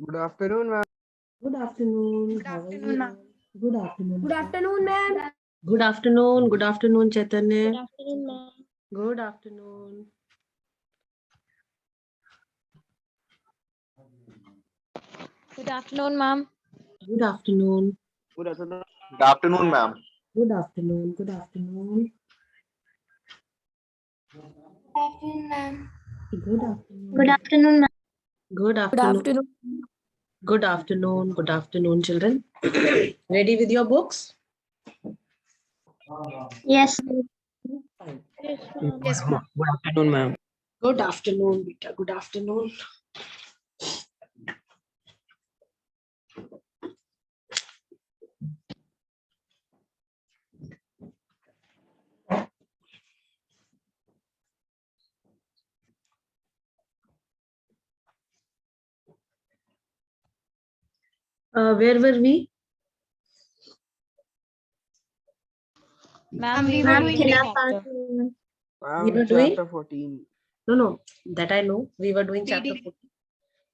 Good afternoon, ma'am. Good afternoon. Good How are afternoon, you? ma'am. Good afternoon. Good afternoon, ma'am. Good afternoon. Good afternoon, Chaitanya. Good afternoon, ma'am. Good afternoon. Good afternoon, ma'am. Good afternoon. Good afternoon. Good afternoon, ma'am. Good afternoon. Good afternoon. Good afternoon, ma'am. Good afternoon. Good afternoon, ma'am. Good afternoon. Good afternoon. Good afternoon, children. Ready with your books? Yes. Fine. Yes, ma'am. Good afternoon, ma'am. Good afternoon, Beta. Good afternoon. Where were we? Ma'am, we were doing chapter. We were doing? Chapter 14. No. That I know. We were doing chapter 14.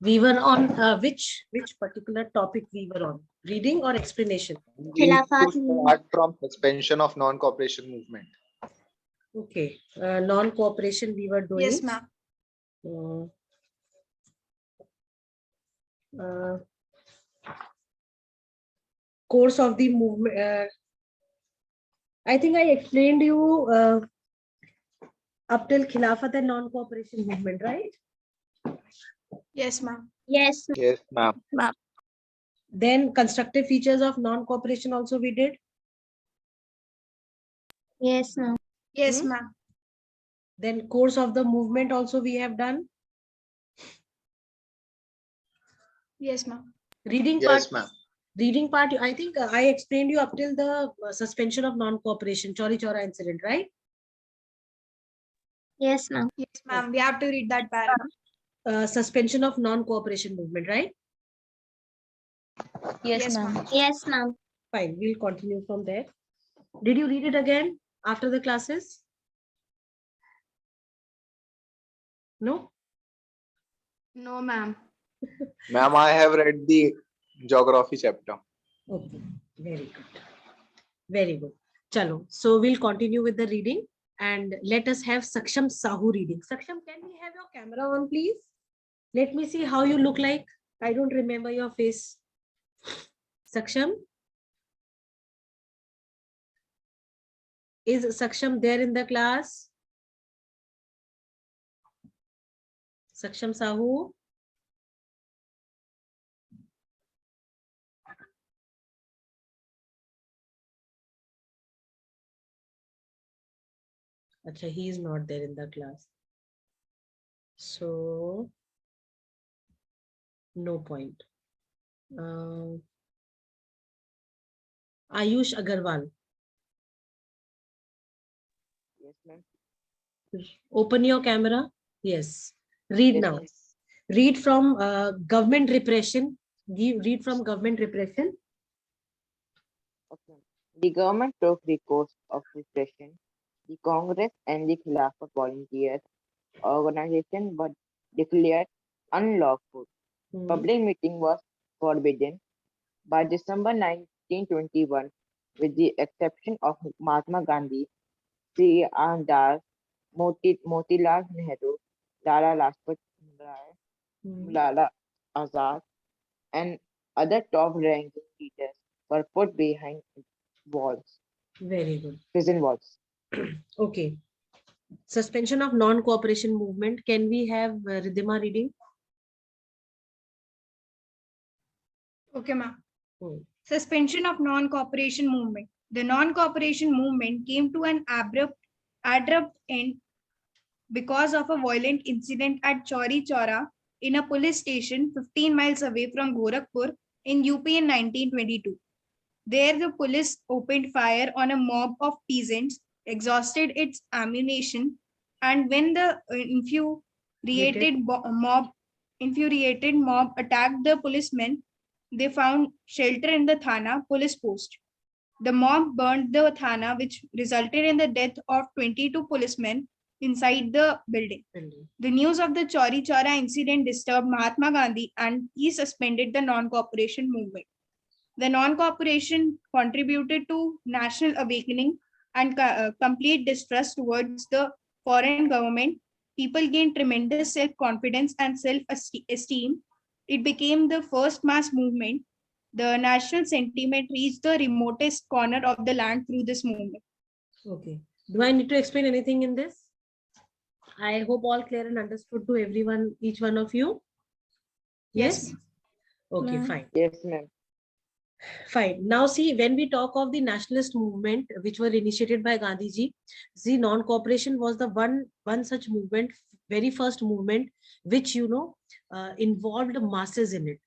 We were on which particular topic we were on? Reading or explanation? We need to start from suspension of non-cooperation movement. Okay. Non-cooperation we were doing. Yes, ma'am. Course of the movement. I think I explained you up till Khilafat and non-cooperation movement, right? Yes, ma'am. Yes, Yes, ma'am. ma'am. Then constructive features of non-cooperation also we did. Yes, ma'am. Yes, Hmm? ma'am. Then course of the movement also we have done. Yes, ma'am. Reading Yes, part. ma'am. Reading part, I think I explained you up till the suspension of non-cooperation, Chauri Chaura incident, right? Yes, ma'am. Yes, ma'am. We have to read that paragraph. Suspension of non-cooperation movement, right? Yes, ma'am. Yes, ma'am. Fine, we'll continue from there. Did you read it again after the classes? No? No, ma'am. Ma'am, I have read the geography chapter. Okay, very good. Very good. Chalo. So we'll continue with the reading and let us have Saksham Sahu reading. Saksham, can we have your camera on, please? Let me see how you look like. I don't remember your face. Saksham? Is Saksham there in the class? Saksham Sahu? Achha, he is not there in the class. So, no point. Ayush Agarwal. Yes, ma'am. Open your camera. Yes. Read Yes, now. ma'am. Read from government repression. Read from government repression. Okay. The government took the course of repression. The Congress and the Khilafat volunteers organization were declared unlawful. Public meeting was forbidden. By December 1921, with the exception of Mahatma Gandhi, Sri Das, Motilal Nehru, Lala Lajpat Rai, Lala Azad, and other top-ranking leaders were put behind walls, Very good. prison walls. Okay. Suspension of non-cooperation movement. Can we have Ridhima reading? Okay, ma'am. Suspension of non-cooperation movement. The non-cooperation movement came to an abrupt end because of a violent incident at Chauri Chaura in a police station 15 miles away from Gorakhpur in UP in 1922. There, the police opened fire on a mob of peasants, exhausted its ammunition, and when the infuriated mob attacked the policemen, they found shelter in the Thana police post. The mob burned the Thana, which resulted in the death of 22 policemen inside the building. The news of the Chauri Chaura incident disturbed Mahatma Gandhi and he suspended the non-cooperation movement. The non-cooperation contributed to national awakening and complete distrust towards the foreign government. People gained tremendous self-confidence and self-esteem. It became the first mass movement. The national sentiment reached the remotest corner of the land through this movement. Okay. Do I need to explain anything in this? I hope all clear and understood to everyone, each one of you. Yes? Okay, fine. Yes, ma'am. Fine. Now see, when we talk of the nationalist movement, which were initiated by Gandhiji, see, non-cooperation was the one such movement, very first movement, which, involved masses in it.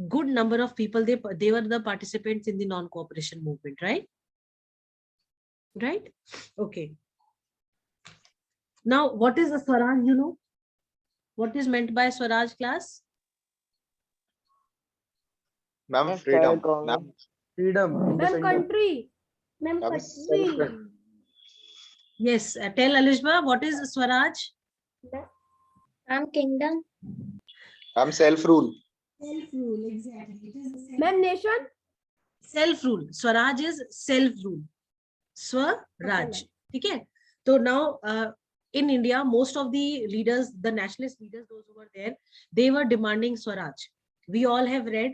Good number of people, they were the participants in the non-cooperation movement, right? Right? Okay. Now, what is a Swaraj, What is meant by Swaraj, class? Ma'am, Ma'am, freedom. self-government. Ma'am, Freedom. Ma'am, country. Ma'am, ma'am, country. Yes. Tell Alishba, what is Swaraj? Ma'am, kingdom. ma'am, self-rule. Self-rule, exactly. Ma'am, nation. Self-rule. Swaraj is self-rule. Swaraj. Okay. So now, in India, most of the leaders, the nationalist leaders, those who were there, they were demanding Swaraj. We all have read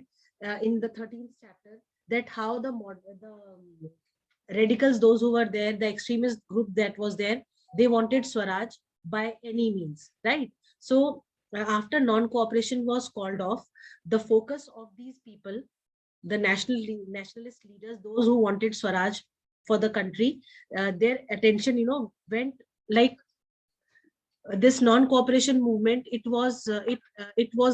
in the 13th chapter that how the radicals, those who were there, the extremist group that was there, they wanted Swaraj by any means, right? So after non-cooperation was called off, the focus of these people, the nationalist leaders, those who wanted Swaraj for the country, their attention, went like this non-cooperation movement. It was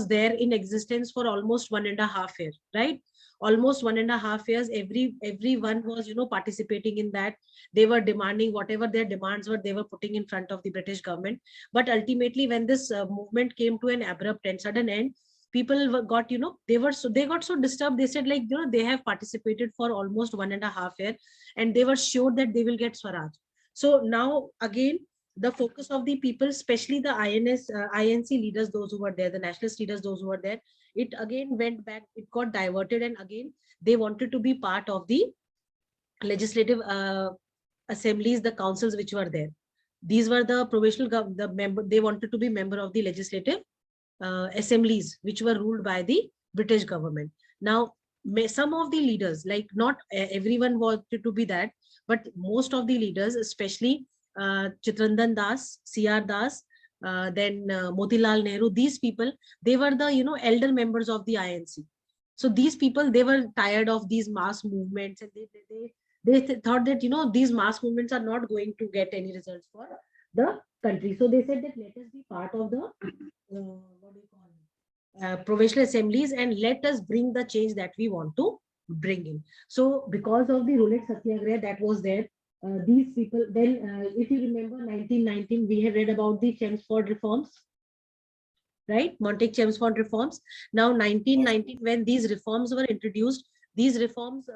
there in existence for almost 1.5 years, right? Almost 1.5 years. Everyone was, participating in that. They were demanding whatever their demands were, they were putting in front of the British government. But ultimately, when this movement came to an abrupt and sudden end, people got, they got so disturbed. They said, like, they have participated for almost 1.5 years and they were sure that they will get Swaraj. So now again, the focus of the people, especially the INC leaders, those who were there, the nationalist leaders, those who were there, it again went back, it got diverted, and again they wanted to be part of the legislative assemblies, the councils which were there. These were the provisional they wanted to be member of the legislative assemblies which were ruled by the British government. Now, some of the leaders, like not everyone wanted to be that, but most of the leaders, especially Chitrandan Das, C.R. Das, then Motilal Nehru, these people, they were the elder members of the INC. So these people, they were tired of these mass movements, and they thought that these mass movements are not going to get any results for the country. So they said that let us be part of the provincial assemblies and let us bring the change that we want to bring in. So because of the Roulette Satyagraha that was there, these people, then if you remember 1919, we have read about the Chelmsford reforms, right? Montague Chelmsford reforms. Now 1919, when these reforms were introduced, these reforms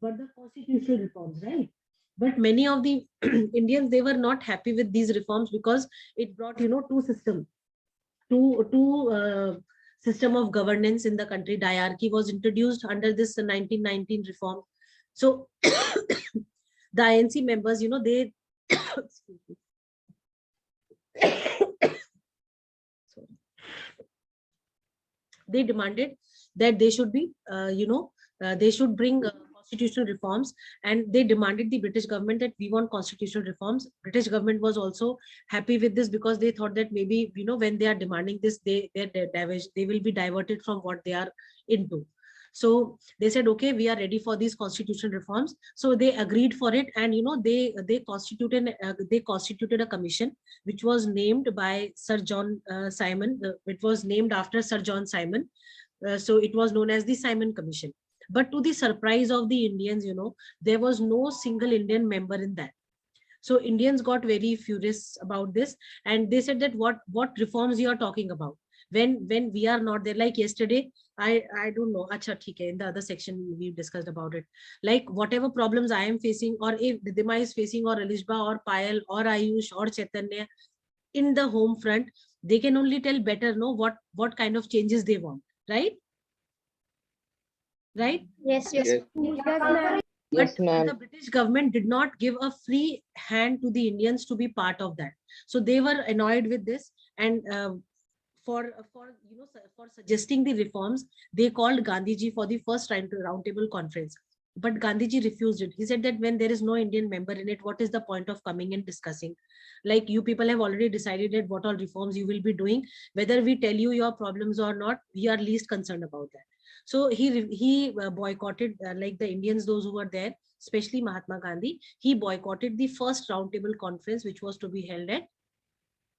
were the constitutional reforms, right? But many of the Indians, they were not happy with these reforms because it brought two system of governance in the country. Diarchy was introduced under this 1919 reform. So the INC members, they they demanded that they should be, they should bring constitutional reforms, and they demanded the British government that we want constitutional reforms. British government was also happy with this because they thought that maybe, when they are demanding this, they will be diverted from what they are into. So they said, okay, we are ready for these constitutional reforms. So they agreed for it, and they constituted a commission which was named by Sir John Simon. It was named after Sir John Simon. So it was known as the Simon Commission. But to the surprise of the Indians, there was no single Indian member in that. So Indians got very furious about this, and they said that what reforms you are talking about? when we are not there. Like yesterday, I don't know. Acha, theek hai. In the other section, we discussed about it. Like whatever problems I am facing, or if Didima is facing, or Alishba, or Payal, or Ayush, or Chaitanya, in the home front, they can only tell better, no, what kind of changes they want, right? Right? Yes. Yes. Yes, ma'am. Yes, But ma'am. the British government did not give a free hand to the Indians to be part of that. So they were annoyed with this, and for suggesting the reforms, they called Gandhiji for the first roundtable conference. But Gandhiji refused it. He said that when there is no Indian member in it, what is the point of coming and discussing? Like, you people have already decided that what all reforms you will be doing. Whether we tell you your problems or not, we are least concerned about that. So he boycotted, like the Indians, those who were there, especially Mahatma Gandhi, he boycotted the first roundtable conference, which was to be held at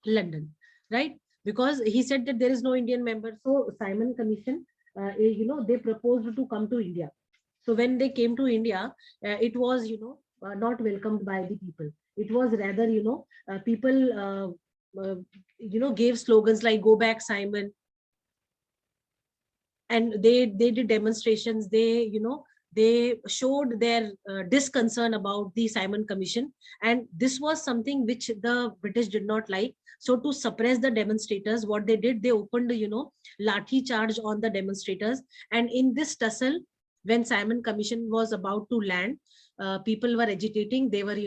London, right? Because he said that there is no Indian member. So Simon Commission, they proposed to come to India. So when they came to India, it was, not welcomed by the people. It was rather, people, gave slogans like "Go back, Simon," and they did demonstrations. They showed their disconcern about the Simon Commission, and this was something which the British did not like. So to suppress the demonstrators, what they did, they opened lathi charge on the demonstrators. And in this tussle, when Simon Commission was about to land, people were agitating. They were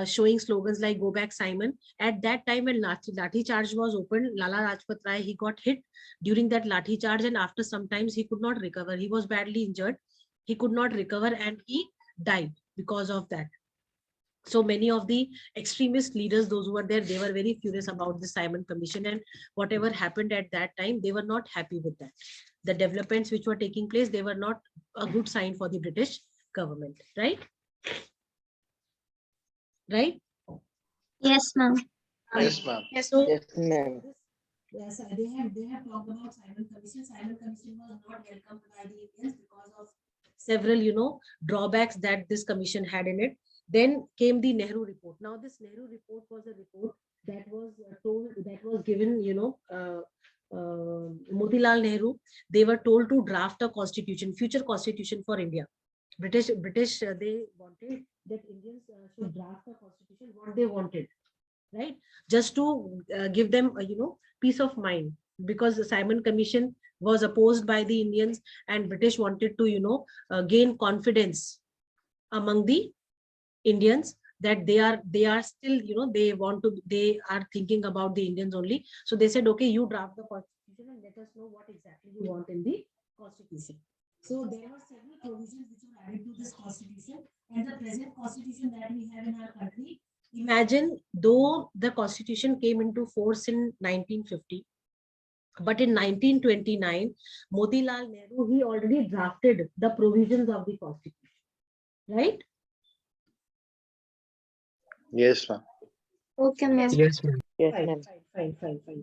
showing slogans like "Go back, Simon." At that time, when lathi charge was opened, Lala Rajpat Rai, he got hit during that lathi charge, and after some times he could not recover. He was badly injured. He could not recover, and he died because of that. So many of the extremist leaders, those who were there, they were very furious about the Simon Commission, and whatever happened at that time, they were not happy with that. The developments which were taking place, they were not a good sign for the British government, right? Right? Yes, ma'am. Yes, ma'am. So Yes, ma'am. yes, they have talked about Simon Commission. Simon Commission was not welcomed by the Indians because of several drawbacks that this commission had in it. Then came the Nehru Report. Now this Nehru Report was a report that was given, Motilal Nehru. They were told to draft a constitution, future constitution for India. British, they wanted that Indians should draft a constitution what they wanted, right? Just to give them peace of mind, because the Simon Commission was opposed by the Indians, and British wanted to gain confidence among the Indians that they are still, they are thinking about the Indians only. So they said, okay, you draft the constitution and let us know what exactly you want in the constitution. So there were several provisions which were added to this constitution, and the present constitution that we have in our country. Imagine, though the constitution came into force in 1950, but in 1929, Motilal Nehru, he already drafted the provisions of the constitution, right? Yes, ma'am. Okay, ma'am. Yes, ma'am. Yes, Fine, ma'am. fine.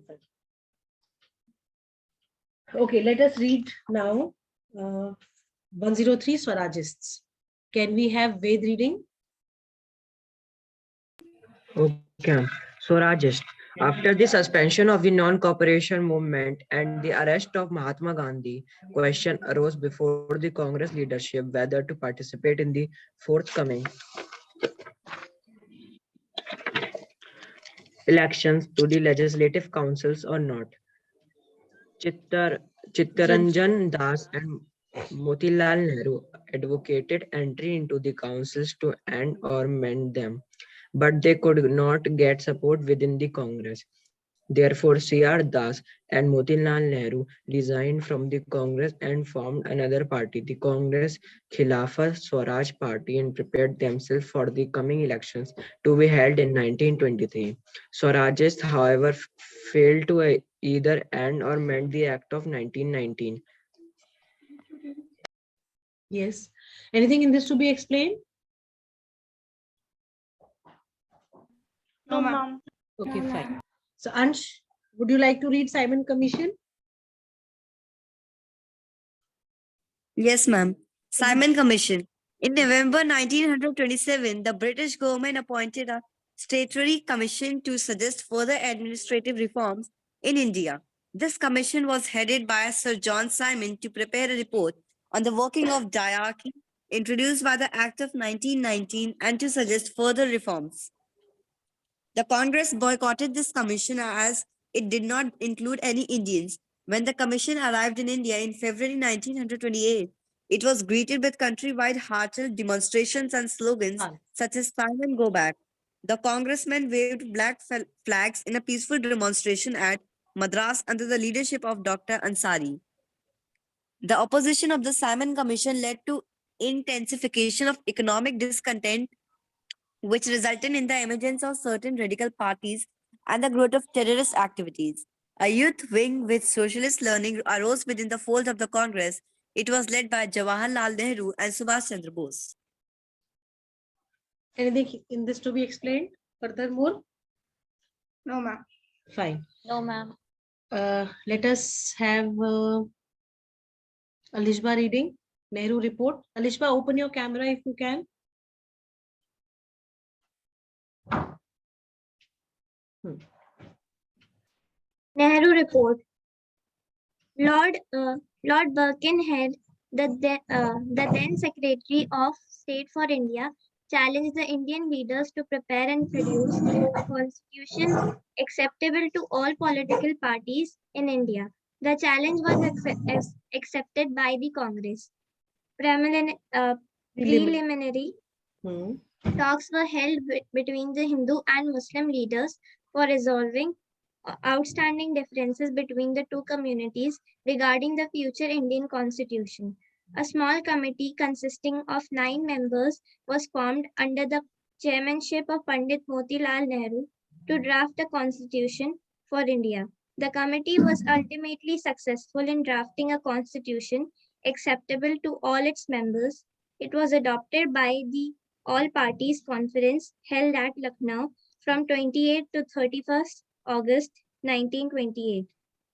Okay, let us read now 103 Swarajists. Can we have Ved reading? Okay. So, Rajesh, after the suspension of the non-cooperation movement and the arrest of Mahatma Gandhi, question arose before the Congress leadership whether to participate in the forthcoming elections to the legislative councils or not. Chittaranjan Das and Motilal Nehru advocated entry into the councils to end or mend them, but they could not get support within the Congress. Therefore, C.R. Das and Motilal Nehru resigned from the Congress and formed another party, the Congress Khilafat Swaraj Party, and prepared themselves for the coming elections to be held in 1923. Swarajists, however, failed to either end or mend the Act of 1919. Yes. Anything in this to be explained? No, ma'am. Okay, fine. So Ansh, would you like to read Simon Commission? Yes, ma'am. Simon Commission. In November 1927, the British government appointed a statutory commission to suggest further administrative reforms in India. This commission was headed by Sir John Simon to prepare a report on the working of diarchy introduced by the Act of 1919 and to suggest further reforms. The Congress boycotted this commission as it did not include any Indians. When the commission arrived in India in February 1928, it was greeted with countrywide heartfelt demonstrations and slogans such as "Simon, go back." The congressmen waved black flags in a peaceful demonstration at Madras under the leadership of Dr. Ansari. The opposition of the Simon Commission led to intensification of economic discontent, which resulted in the emergence of certain radical parties and the growth of terrorist activities. A youth wing with socialist learning arose within the fold of the Congress. It was led by Jawaharlal Nehru and Subhash Chandra Bose. Anything in this to be explained furthermore? No, ma'am. Fine. No, ma'am. Let us have Alishba reading Nehru Report. Alishba, open your camera if you can. Nehru Report. Lord Birkenhead, the then Secretary of State for India, challenged the Indian leaders to prepare and produce a constitution acceptable to all political parties in India. The challenge was accepted by the Congress. Preliminary talks were held between the Hindu and Muslim leaders for resolving outstanding differences between the two communities regarding the future Indian constitution. A small committee consisting of 9 members was formed under the chairmanship of Pandit Motilal Nehru to draft a constitution for India. The committee was ultimately successful in drafting a constitution acceptable to all its members. It was adopted by the All Parties Conference held at Lucknow from 28 to 31st August 1928.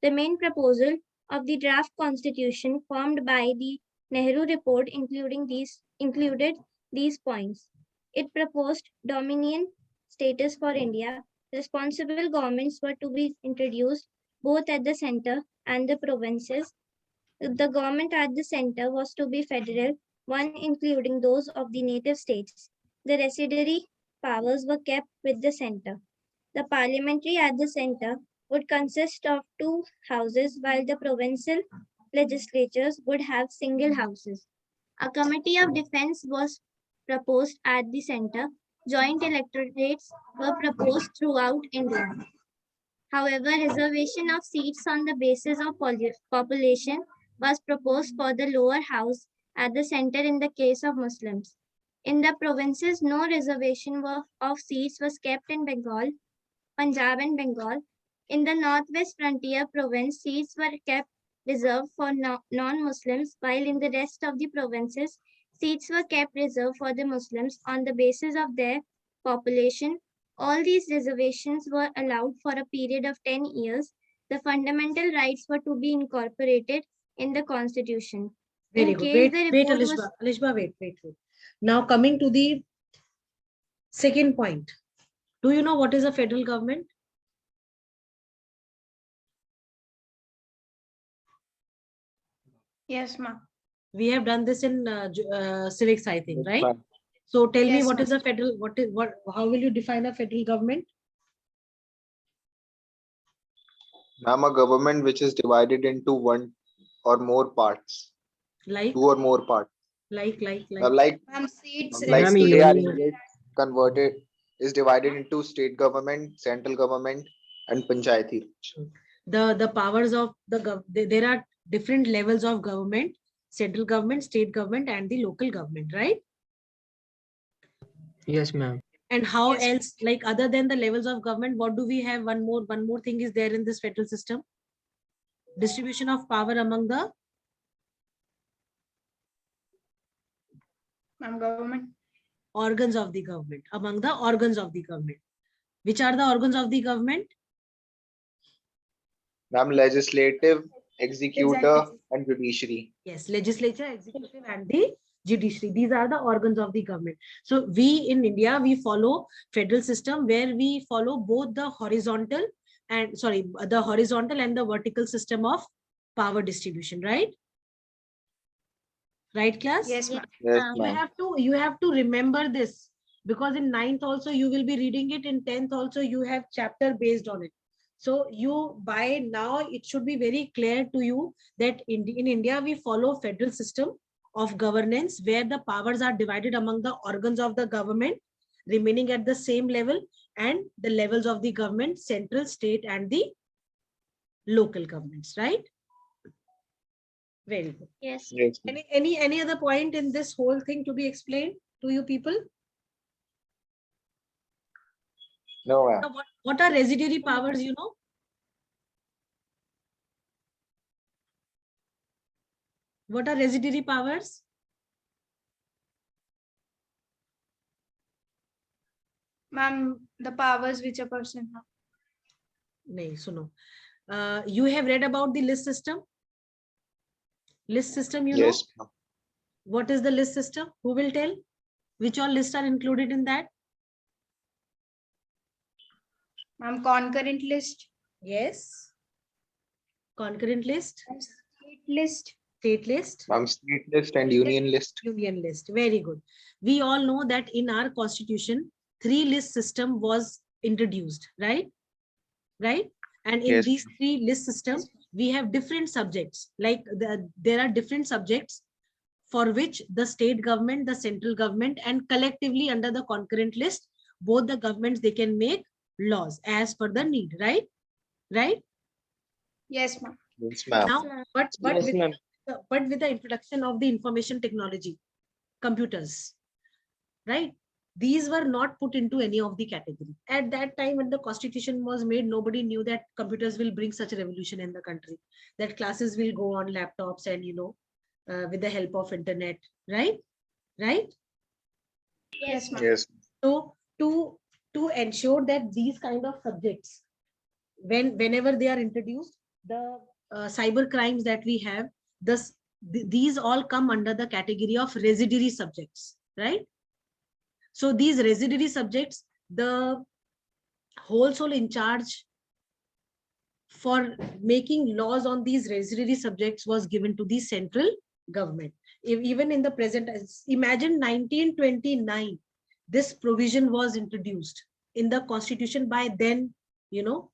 The main proposal of the draft constitution formed by the Nehru Report included these points. It proposed dominion status for India. Responsible governments were to be introduced both at the center and the provinces. The government at the center was to be federal, one including those of the native states. The residuary powers were kept with the center. The parliamentary at the center would consist of 2 houses, while the provincial legislatures would have single houses. A committee of defense was proposed at the center. Joint electorates were proposed throughout India. However, reservation of seats on the basis of population was proposed for the lower house at the center in the case of Muslims. In the provinces, no reservation of seats was kept in Bengal, Punjab and Bengal. In the northwest frontier province, seats were kept reserved for non-Muslims, while in the rest of the provinces, seats were kept reserved for the Muslims on the basis of their population. All these reservations were allowed for a period of 10 years. The fundamental rights were to be incorporated in the constitution. Very good. Wait, Alishba, wait. Now coming to the second point. Do you know what is a federal government? Yes, ma'am. We have done this in civics, I think, right? So tell me, Yes, what ma'am. is a federal, how will you define a federal government? Ma'am, a government which is divided into one or more parts, Like, 2 or more parts. like. Ma'am, seats. Like Ma'am, today our union- India is divided into state government, central government, and panchayati. The powers of there are different levels of government: central government, state government, and the local government, right? Yes, ma'am. And how Yes. else, like other than the levels of government, what do we have? One more thing is there in this federal system: distribution of power among the Ma'am, government. organs of the government. Among the organs of the government, which are the organs of the government? Ma'am, legislative, executive, Executive. and judiciary. Yes, legislature, executive, and the judiciary. These are the organs of the government. So we in India, we follow federal system where we follow both the horizontal and sorry, the horizontal and the vertical system of power distribution, right? Right, class? Yes, ma'am. Yes, You ma'am. have to remember this, because in 9th also you will be reading it, in 10th also you have chapter based on it. So you, by now it should be very clear to you that in India we follow federal system of governance where the powers are divided among the organs of the government remaining at the same level, and the levels of the government, central, state and the local governments, right? Very good. Yes. Yes, ma'am. Any other point in this whole thing to be explained to you people? No, ma'am. Now, what are residuary powers, you know? What are residuary powers? Ma'am, the powers which a person has. Nahi, suno. You have read about the list system? List system, you know? Yes, ma'am. What is the list system? Who will tell? Which all lists are included in that? Ma'am, concurrent list, Yes. Concurrent list, state list. state list, Ma'am, state list and union list. union list. Very good. We all know that in our constitution, 3 list system was introduced, right? Right? And in Yes, these 3 list systems, we have different subjects. Like there are different subjects for which the state government, the central government, and collectively under the concurrent list, both the governments, they can make laws as per the need, right? Right? Yes, ma'am. yes, ma'am. Now, but with the introduction of the information technology, computers, right? These were not put into any of the category. At that time when the constitution was made, nobody knew that computers will bring such a revolution in the country, that classes will go on laptops and, you know, with the help of internet, right? Right? Yes, ma'am. Yes, So to ensure that these kind of subjects, whenever they are introduced, the cyber crimes that we have, these all come under the category of residuary subjects, right? So these residuary subjects, the whole soul in charge for making laws on these residuary subjects was given to the central government. Even in the present, imagine 1929, this provision was introduced in the constitution by then, you know,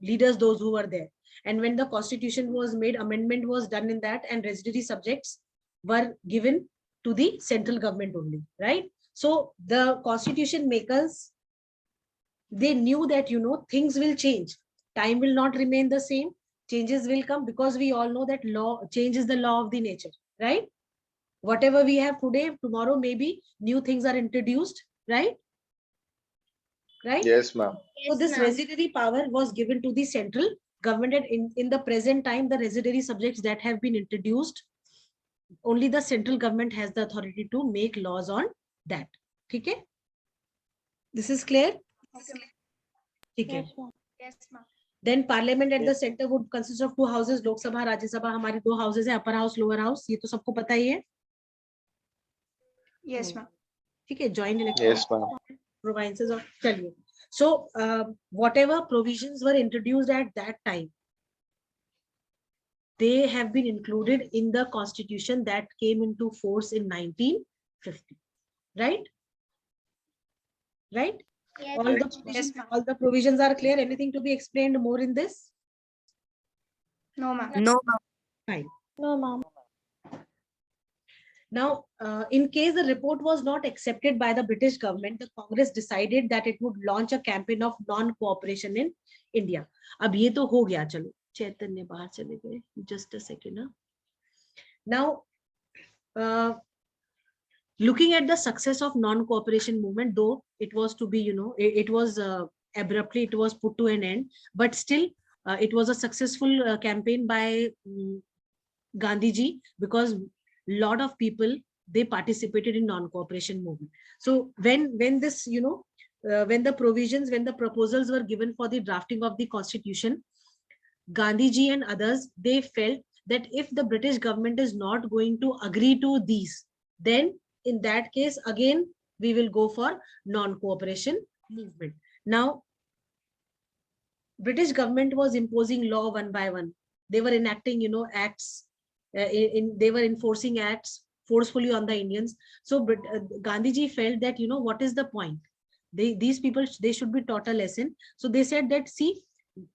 leaders, those who were there. And when the constitution was made, amendment was done in that, and residuary subjects were given to the central government only, right? So the constitution makers, they knew that, you know, things will change, time will not remain the same, changes will come, because we all know that law, change is the law of the nature, right? Whatever we have today, tomorrow maybe new things are introduced, right? Right? yes, ma'am. So this residuary power was given to the central government, and in the present time, the residuary subjects that have been introduced, only the central government has the authority to make laws on that. Okay? This is clear? Okay. Yes, ma'am. Then parliament at the center would consist of 2 houses, Lok Sabha, Rajya Sabha, हमारी 2 houses है, upper house, lower house, ये तो सबको पता ही है. Yes, ma'am. ठीक है, joint electoral Yes, ma'am. provinces of, चलिए. So whatever provisions were introduced at that time, they have been included in the constitution that came into force in 1950, right? Right? Yes. All the provisions are clear. Anything to be explained more in this? No, ma'am. No, ma'am. Fine. No, ma'am. Now, in case the report was not accepted by the British government, the Congress decided that it would launch a campaign of non-cooperation in India. अब ये तो हो गया, चलो चैतन्य बाहर चले गए. Just a second. Now, looking at the success of non-cooperation movement, though it was to be, you know, it was abruptly, it was put to an end, but still it was a successful campaign by Gandhiji, because lot of people, they participated in non-cooperation movement. So when this, you know, when the provisions, when the proposals were given for the drafting of the constitution, Gandhiji and others, they felt that if the British government is not going to agree to these, then in that case, again, we will go for non-cooperation movement. Now, British government was imposing law one by one. They were enacting, acts. They were enforcing acts forcefully on the Indians. So Gandhiji felt that, what is the point? These people, they should be taught a lesson. So they said that, see,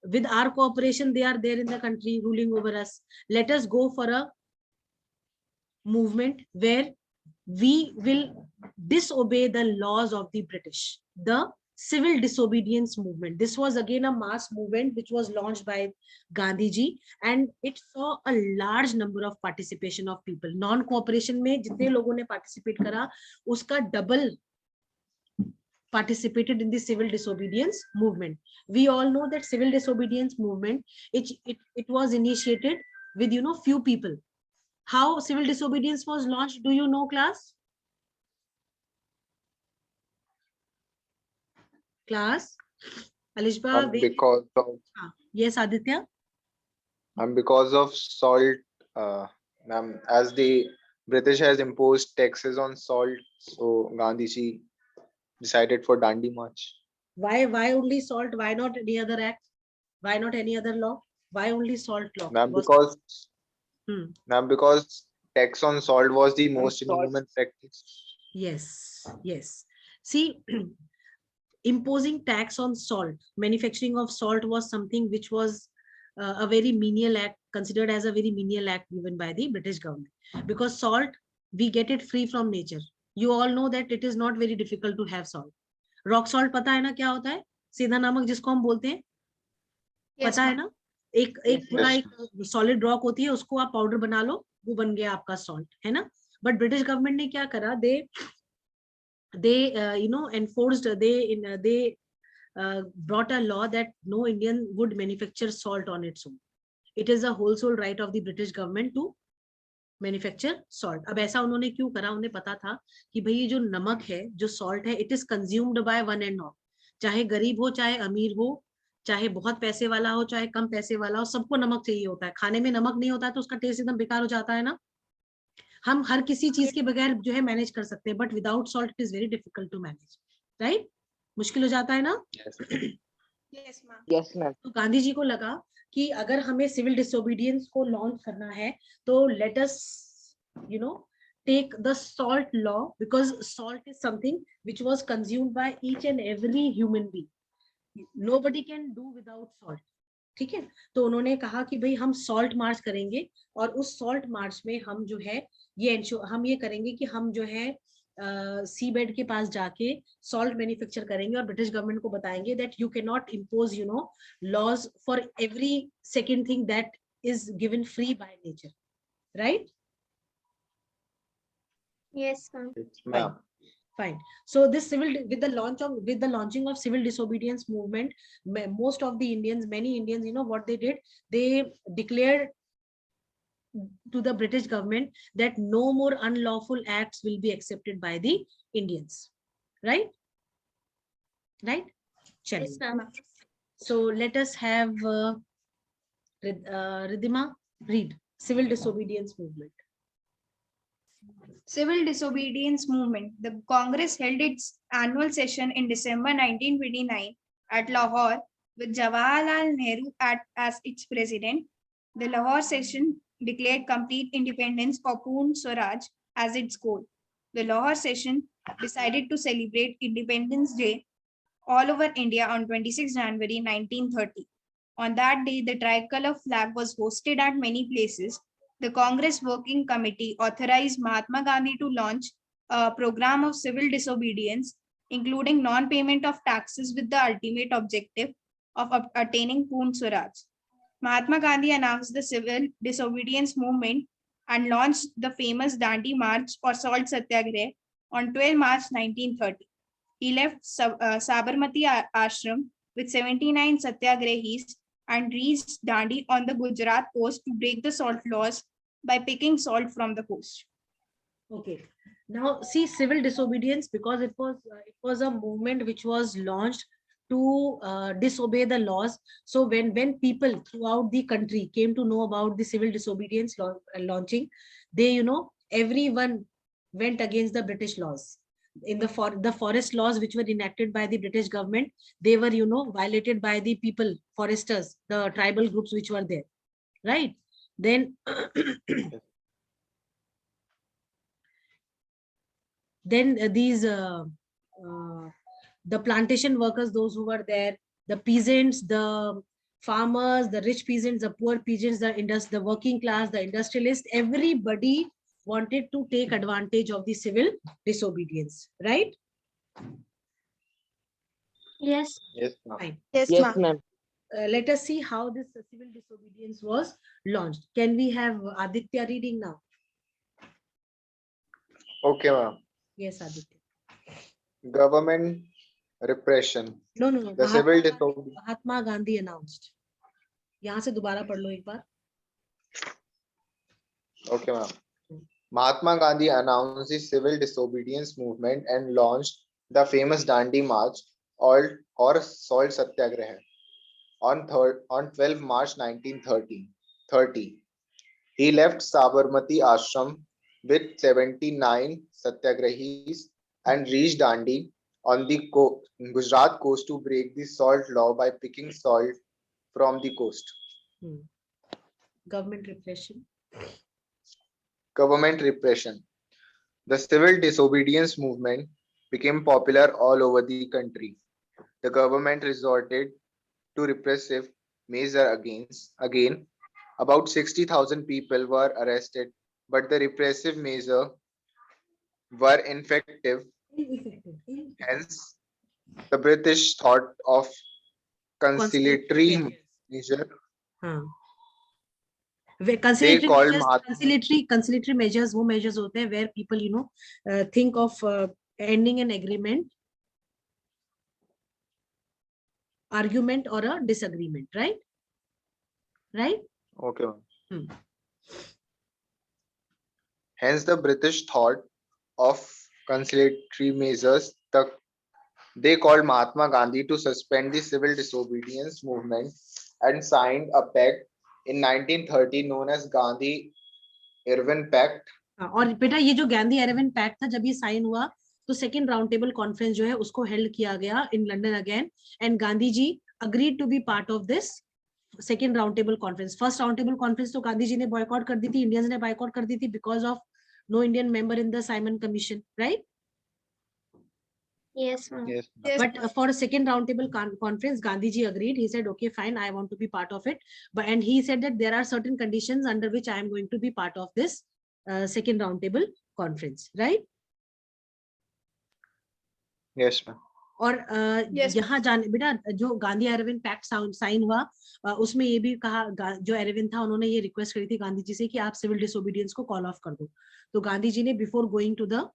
with our cooperation, they are there in the country ruling over us. Let us go for a movement where we will disobey the laws of the British. The civil disobedience movement. This was again a mass movement which was launched by Gandhiji, and it saw a large number of participation of people. Non-cooperation में जितने लोगों ने participate करा, उसका double participated in the civil disobedience movement. We all know that civil disobedience movement, it was initiated with, few people. How civil disobedience was launched, do you know, class? Class? Alishba? Because of Yes, Aditya? because of salt, ma'am, as the British has imposed taxes on salt, so Gandhiji decided for Dandi March. Why only salt? Why not any other act? Why not any other law? Why only salt law? Ma'am, Hmm. because tax on salt was the most salt- inhuman practice. Yes. See, imposing tax on salt, manufacturing of salt was something which was a very menial act, considered as a very menial act given by the British government. Because salt, we get it free from nature. You all know that it is not very difficult to have salt. Rock salt, पता है ना क्या होता है? सीधा नमक जिसको हम बोलते हैं, पता है ना? एक पूरा एक सॉलिड रॉक होती है, उसको आप पाउडर बना लो, वो बन गया आपका सॉल्ट, है ना? बट ब्रिटिश गवर्नमेंट ने क्या करा? They enforced, they brought a law that no Indian would manufacture salt on its own. It is a wholesale right of the British government to manufacture salt. अब ऐसा उन्होंने क्यों करा? उन्हें पता था कि भाई ये जो नमक है, जो salt है, it is consumed by one and all. चाहे गरीब हो, चाहे अमीर हो, चाहे बहुत पैसे वाला हो, चाहे कम पैसे वाला हो, सबको नमक चाहिए होता है. खाने में नमक नहीं होता है तो उसका टेस्ट एकदम बेकार हो जाता है ना. हम हर किसी चीज के बगैर जो है मैनेज कर सकते हैं, but without salt it is very difficult to manage, right? मुश्किल हो जाता है ना. Yes, ma'am. तो गांधी जी को लगा कि अगर हमें सिविल डिसोबीडियंस को लॉन्च करना है तो let us take the salt law, because salt is something which was consumed by each and every human being. Nobody can do without salt. ठीक है, तो उन्होंने कहा कि भाई हम सॉल्ट मार्च करेंगे, और उस सॉल्ट मार्च में हम जो है हम ये करेंगे कि हम जो है सी बेड के पास जाके सॉल्ट मैन्युफैक्चर करेंगे और ब्रिटिश गवर्नमेंट को बताएंगे that you can not impose laws for every second thing that is given free by nature, right? Yes, ma'am. Ma'am. Fine. So this with the launching of civil disobedience movement, most of the Indians, many Indians, what they did, they declared to the British government that no more unlawful acts will be accepted by the Indians, right? Yes, ma'am. So let us have Ridhima read civil disobedience movement. Civil disobedience movement. The Congress held its annual session in December 1929 at Lahore with Jawaharlal Nehru as its president. The Lahore session declared complete independence for Poon Swaraj as its goal. The Lahore session decided to celebrate Independence Day all over India on 26 January 1930. On that day, the tricolor flag was hosted at many places. The Congress Working Committee authorized Mahatma Gandhi to launch a program of civil disobedience, including non-payment of taxes with the ultimate objective of attaining Poon Swaraj. Mahatma Gandhi announced the civil disobedience movement and launched the famous Dandi March or Salt Satyagrah on 12 March 1930. He left Sabarmati Ashram with 79 satyagrahis and reached Dandi on the Gujarat coast to break the salt laws by picking salt from the coast. Okay, now see civil disobedience, because it was a movement which was launched to disobey the laws. So when people throughout the country came to know about the civil disobedience launching, they everyone went against the British laws. in the forest laws which were enacted by the British government, they were, violated by the people, foresters, the tribal groups which were there, right? Then these the plantation workers, those who were there, the peasants, the farmers, the rich peasants, the poor peasants, the working class, the industrialists, everybody wanted to take advantage of the civil disobedience, right? Yes. Yes, ma'am. Fine. Yes, Yes, ma'am. ma'am. Let us see how this civil disobedience was launched. Can we have Aditya reading now? Okay, ma'am. Yes, Aditya. Government repression. No. The civil disobedience. Mahatma Gandhi announced. यहाँ से दोबारा पढ़ लो एक बार. Okay, ma'am. Mahatma Gandhi announced the civil disobedience movement and launched the famous Dandi March or Salt Satyagraha on 12 March 1930. He left Sabarmati Ashram with 79 Satyagrahis and reached Dandi on the Gujarat coast to break the salt law by picking salt from the coast. Government repression. Government repression. The civil disobedience movement became popular all over the country. The government resorted to repressive measures again. About 60,000 people were arrested, but the repressive measures were ineffective. Hence, the British thought of conciliatory measure. They called Conciliatory measures वो measures होते हैं where people think of ending an agreement, argument or a disagreement, right? Okay. Hence, the British thought of conciliatory measures. They called Mahatma Gandhi to suspend the civil disobedience movement and signed a pact in 1930 known as Gandhi-Irvin Pact. और बेटा ये जो Gandhi Irwin pact था, जब ये sign हुआ तो second round table conference जो है उसको हेल्ड किया गया in London again, and Gandhi ji agreed to be part of this second round table conference. First round table conference तो गांधी जी ने बॉयकॉट कर दी थी, इंडियंस ने बॉयकॉट कर दी थी because of no Indian member in the Simon Commission, right? Yes, ma'am. Yes. But for a second roundtable conference, Gandhi ji agreed. He said, okay, fine, I want to be part of it. And he said that there are certain conditions under which I am going to be part of this second roundtable conference, right? Yes, ma'am. और यहाँ जाने बेटा जो Gandhi Irwin pact sign हुआ उसमें ये भी कहा, जो एरविन था उन्होंने ये रिक्वेस्ट करी थी गांधी जी से कि आप सिविल डिसोबीडियंस को कॉल ऑफ कर दो. तो गांधी जी ने before going to the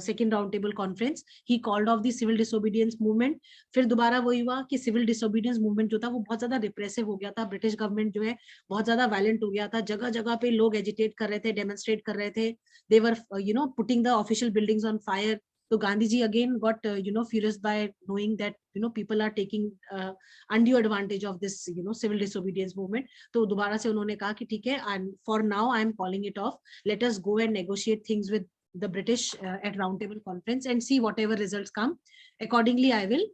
second round table conference ही called off the civil disobedience movement. फिर दोबारा वही हुआ कि सिविल डिसोबीडियंस मूवमेंट जो था वो बहुत ज्यादा रिप्रेसिव हो गया था. ब्रिटिश गवर्नमेंट जो है बहुत ज्यादा वायलेंट हो गया था. जगह जगह पे लोग एजिटेट कर रहे थे, डेमोन्स्ट्रेट कर रहे थे. They were putting the official buildings on fire. So Gandhi ji again got furious by knowing that people are taking undue advantage of this civil disobedience movement. तो दोबारा से उन्होंने कहा कि ठीक है, and for now I am calling it off. Let us go and negotiate things with the British at round table conference and see whatever results come. Accordingly, I will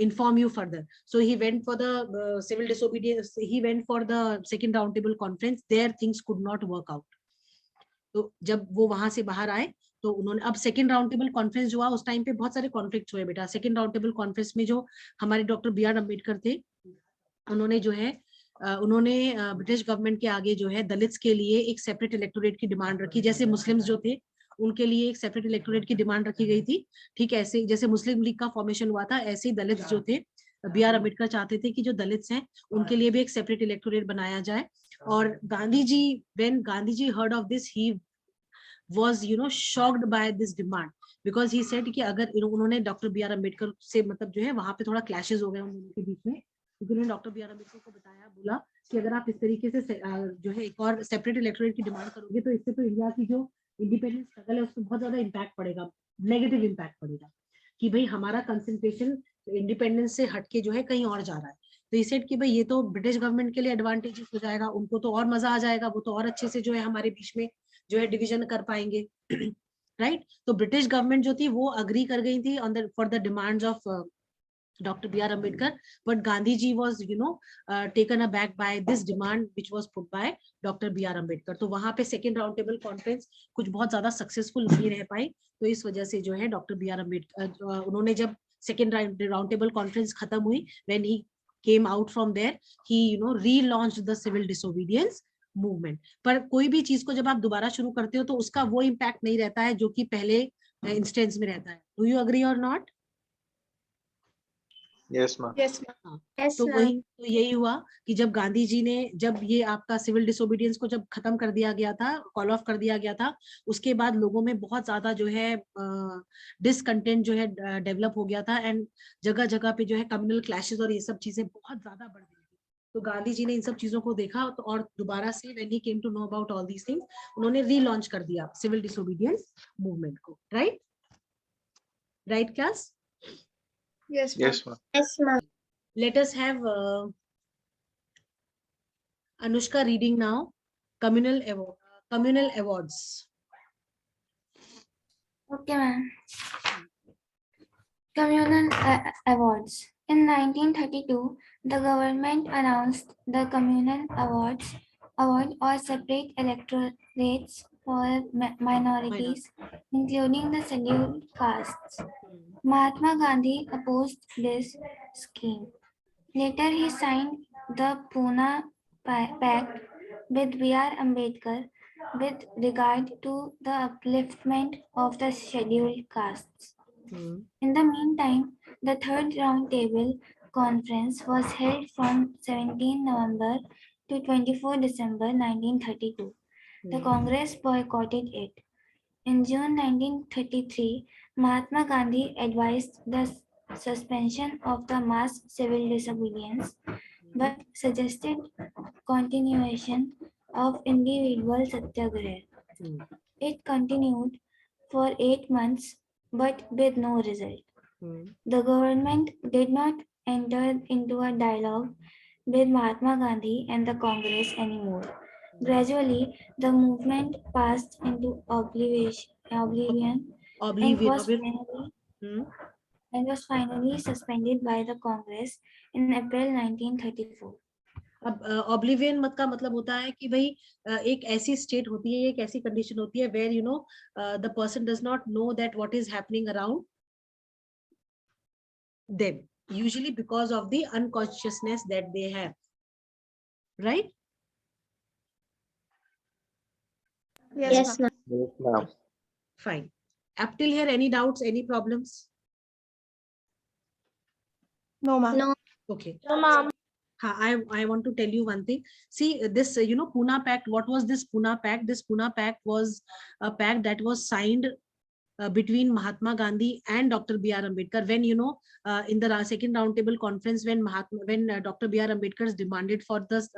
inform you further. So he went for the civil disobedience. He went for the second round table conference. There things could not work out. तो जब वो वहां से बाहर आए तो उन्होंने अब सेकंड राउंड टेबल कॉन्फ्रेंस जो हुआ उस टाइम पे बहुत सारे कॉन्फ्लिक्ट हुए बेटा. सेकंड राउंड टेबल कॉन्फ्रेंस में जो हमारे डॉक्टर बी आर अम्बेडकर थे उन्होंने जो है ब्रिटिश गवर्नमेंट के आगे जो है दलित्स के लिए एक सेपरेट इलेक्टोरेट की डिमांड रखी. जैसे मुस्लिम्स जो थे उनके लिए एक सेपरेट इलेक्टोरेट की डिमांड रखी गई थी. ठीक है, ऐसे जैसे मुस्लिम लीग का फॉर्मेशन हुआ था ऐसे ही दलित्स जो थे, बी आर अम्बेडकर चाहते थे कि जो दलित्स हैं उनके लिए भी एक सेपरेट इलेक्टोरेट बनाया जाए. और Gandhi ji, when Gandhi ji heard of this, he was shocked by this demand because he said कि अगर उन्होंने डॉक्टर बी आर अम्बेडकर से मतलब जो है वहां पे थोड़ा क्लैशेस हो गए उनके बीच में, क्योंकि उन्होंने डॉक्टर बी आर अम्बेडकर को बताया, बोला कि अगर आप इस तरीके से जो है एक और सेपरेट इलेक्टोरेट की डिमांड करोगे तो इससे तो इंडिया की जो इंडिपेंडेंस स्ट्रगल है उसको बहुत ज्यादा इम्पैक्ट पड़ेगा, नेगेटिव इम्पैक्ट पड़ेगा कि भाई हमारा कंसंट्रेशन इंडिपेंडेंस से हटके जो है कहीं और जा रहा है. तो ये सेट कि भाई ये तो ब्रिटिश गवर्नमेंट के लिए एडवांटेजेस हो जाएगा, उनको तो और मजा आ जाएगा, वो तो और अच्छे से जो है हमारे बीच में जो है डिवीजन कर पाएंगे. राइट. तो ब्रिटिश गवर्नमेंट जो थी वो अग्री कर गई थी on the for the demands of Dr. B.R. Ambedkar, but Gandhi ji was, taken aback by this demand which was put by Dr. B.R. Ambedkar. तो वहां पे सेकेंड राउंड टेबल कॉन्फ्रेंस कुछ बहुत ज्यादा सक्सेसफुल नहीं रह पाई, तो इस वजह से जो है डॉक्टर बी आर अम्बेडकर उन्होंने जब सेकेंड राउंड टेबल कॉन्फ्रेंस खत्म हुई, when he came out from there, he relaunched the civil disobedience movement. पर कोई भी चीज को जब आप दोबारा शुरू करते हो तो उसका वो इम्पैक्ट नहीं रहता है जो कि पहले इंस्टेंस में रहता है. डू यू अग्री और not? Yes, ma'am. Yes, ma'am. Yes, तो ma'am. वही तो यही हुआ कि जब गांधी जी ने जब ये आपका सिविल डिसोबीडियंस को जब खत्म कर दिया गया था, कॉल ऑफ कर दिया गया था, उसके बाद लोगों में बहुत ज्यादा जो है डिसकंटेंट जो है डेवलप हो गया था, एंड जगह जगह पे जो है कम्युनल क्लैशेस और ये सब चीजें बहुत ज्यादा बढ़ गई थी. तो गांधी जी ने इन सब चीजों को देखा तो और दोबारा से when he came to know about all these things, उन्होंने रीलॉन्च कर दिया सिविल डिसोबीडियंस मूवमेंट को. Right class? Yes, ma'am. Yes, ma'am. Yes, ma'am. Let us have Anushka reading now communal awards. Okay, ma'am. Communal awards. In 1932, the government announced the communal award or separate electorates for minorities, including the scheduled castes. Mahatma Gandhi opposed this scheme. Later, he signed the Pune Pact with B.R. Ambedkar with regard to the upliftment of the scheduled castes. In the meantime, the third round table conference was held from 17 November to 24 December 1932. The Congress boycotted it. In June 1933, Mahatma Gandhi advised the suspension of the mass civil disobedience, but suggested continuation of individual satyagraha. It continued for 8 months, but with no result. The government did not enter into a dialogue with Mahatma Gandhi and the Congress anymore. Gradually, the movement passed into oblivion and was finally suspended by the Congress in April 1934. अब oblivion मत का मतलब होता है कि भाई एक ऐसी स्टेट होती है, एक ऐसी कंडीशन होती है where the person does not know that what is happening around them, usually because of the unconsciousness that they have. Right? Yes, ma'am. Yes, ma'am. Fine. Up till here, any doubts, any problems? No, ma'am. No. Okay. No, ma'am. I want to tell you one thing. See, this Pune Pact. What was this Pune Pact? This Pune Pact was a pact that was signed between Mahatma Gandhi and Dr. B.R. Ambedkar. When in the second roundtable conference, when Dr. B.R. Ambedkar demanded for this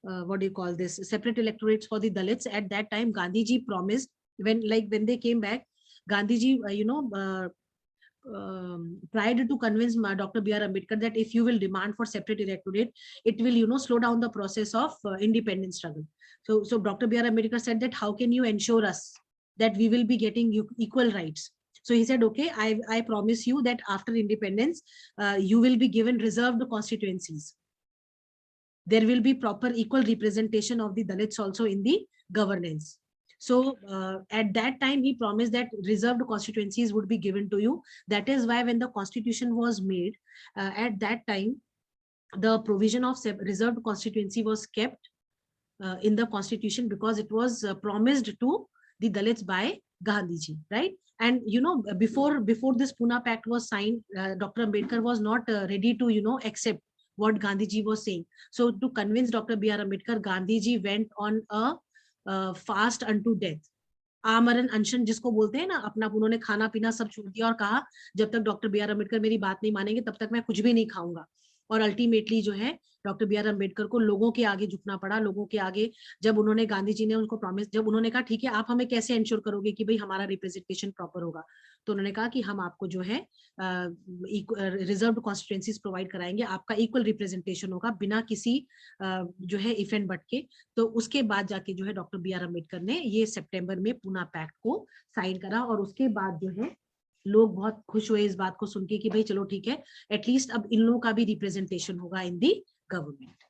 what do you call this, separate electorates for the Dalits, at that time Gandhi ji promised, when they came back, Gandhi ji tried to convince Dr. B.R. Ambedkar that if you will demand for separate electorate, it will slow down the process of independence struggle. So Dr. B.R. Ambedkar said that how can you ensure us that we will be getting equal rights? So he said, okay, I promise you that after independence, you will be given reserved constituencies. There will be proper equal representation of the Dalits also in the governance. So at that time, he promised that reserved constituencies would be given to you. That is why when the constitution was made, at that time, the provision of reserved constituency was kept in the constitution, because it was promised to the Dalits by Gandhi ji, right? And before this Pune Pact was signed, Dr. Ambedkar was not ready to accept what Gandhi ji was saying. So to convince Dr. B.R. Ambedkar, Gandhi ji went on a fast unto death. आमरण अनशन जिसको बोलते हैं ना, अपना उन्होंने खाना पीना सब छोड़ दिया और कहा जब तक डॉक्टर बी आर अम्बेडकर मेरी बात नहीं मानेंगे तब तक मैं कुछ भी नहीं खाऊंगा. और अल्टीमेटली जो है डॉक्टर बी आर अम्बेडकर को लोगों के आगे झुकना पड़ा, लोगों के आगे। जब उन्होंने, गांधी जी ने उनको प्रॉमिस, जब उन्होंने कहा ठीक है आप हमें कैसे इंश्योर करोगे कि भाई हमारा रिप्रेजेंटेशन प्रॉपर होगा, तो उन्होंने कहा कि हम आपको जो है रिजर्व्ड कॉन्स्टिट्यूएंसीज प्रोवाइड कराएंगे, आपका इक्वल रिप्रेजेंटेशन होगा बिना किसी जो है इफ एंड बट के। तो उसके बाद जाके जो है डॉक्टर बी आर अम्बेडकर ने ये सितंबर में पूना पैक्ट को साइन करा, और उसके बाद जो है लोग बहुत खुश हुए इस बात को सुन के कि भाई चलो ठीक है, एटलीस्ट अब इन लोगों का भी रिप्रेजेंटेशन होगा इन दी गवर्नमेंट।